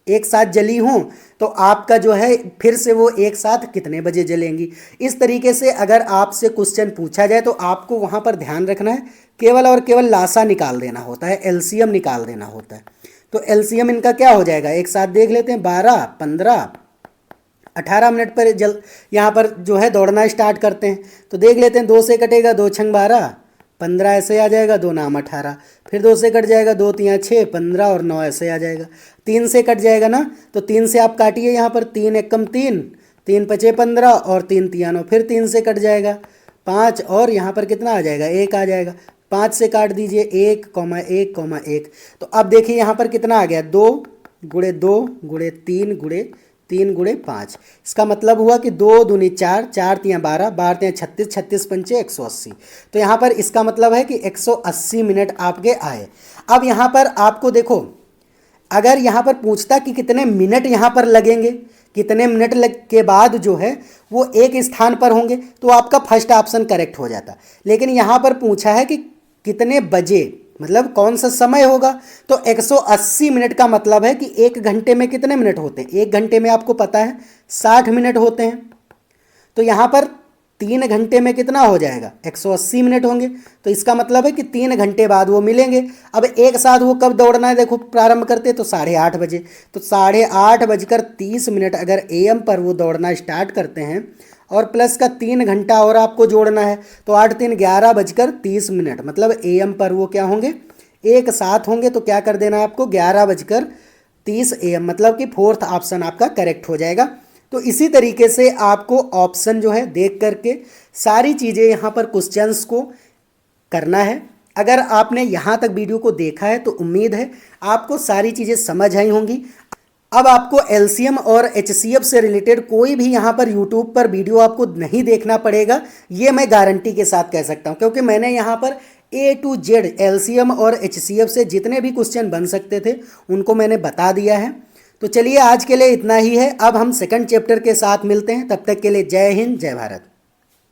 एक साथ जली हों तो आपका जो है फिर से वो एक साथ कितने बजे जलेंगी। इस तरीके से अगर आपसे क्वेश्चन पूछा जाए तो आपको वहाँ पर ध्यान रखना है, केवल और केवल लासा निकाल देना होता है, एलसीएम निकाल देना होता है। तो एलसीएम इनका क्या हो जाएगा, एक साथ देख लेते हैं, 12, 15, 18 मिनट पर यहाँ पर जो है दौड़ना स्टार्ट करते हैं। तो देख लेते हैं, 2 से कटेगा, 2 छंग 12, 15 ऐसे आ जाएगा, 2 नाम 18, फिर 2 से कट जाएगा, 2 तियाँ 6, 15 और 9 ऐसे आ जाएगा। 3 से कट जाएगा ना, तो 3 से आप काटिए यहाँ पर, 3 एकम 3, 3 पचे 15 और 3 तियाँ 9, फिर 3 से कट जाएगा 5 और यहाँ पर कितना आ जाएगा, 1 आ जाएगा। 5 से काट दीजिए, 1, 1, 1। तो अब देखिए यहाँ पर कितना आ गया, 2 गुणे 2 गुणे 3 गुणे 3 गुणे 5। इसका मतलब हुआ कि 2 दूनी 4, 4 तियाँ 12, 12 तियाँ 36, 36 पंचे 180। तो यहाँ पर इसका मतलब है कि 180 मिनट आपके आए। अब यहाँ पर आपको देखो, अगर यहाँ पर पूछता कि कितने मिनट यहाँ पर लगेंगे, कितने मिनट के बाद जो है वो एक स्थान पर होंगे, तो आपका फर्स्ट ऑप्शन करेक्ट हो जाता। लेकिन यहाँ पर पूछा है कि कितने बजे, मतलब कौन सा समय होगा, तो 180 मिनट का मतलब है कि 1 घंटे में कितने मिनट होते हैं, 1 घंटे में आपको पता है 60 मिनट होते हैं। तो यहाँ पर 3 घंटे में कितना हो जाएगा, 180 मिनट होंगे। तो इसका मतलब है कि 3 घंटे बाद वो मिलेंगे। अब एक साथ वो कब दौड़ना है, देखो प्रारंभ करते तो 8:30 बजे, तो 8:30 अगर AM पर वो दौड़ना स्टार्ट करते हैं और प्लस का 3 घंटा और आपको जोड़ना है, तो 8 3 11:30, मतलब AM पर वो क्या होंगे, एक साथ होंगे। तो क्या कर देना है आपको, 11:30 AM, मतलब कि फोर्थ ऑप्शन आपका करेक्ट हो जाएगा। तो इसी तरीके से आपको ऑप्शन जो है देख करके सारी चीज़ें यहाँ पर क्वेश्चंस को करना है। अगर आपने यहाँ तक वीडियो को देखा है तो उम्मीद है आपको सारी चीज़ें समझ आई होंगी। अब आपको LCM और HCF से रिलेटेड कोई भी यहाँ पर YouTube पर वीडियो आपको नहीं देखना पड़ेगा, ये मैं गारंटी के साथ कह सकता हूँ, क्योंकि मैंने यहाँ पर A to Z LCM और HCF से जितने भी क्वेश्चन बन सकते थे उनको मैंने बता दिया है। तो चलिए आज के लिए इतना ही है, अब हम सेकंड चैप्टर के साथ मिलते हैं, तब तक के लिए जय हिंद, जय भारत।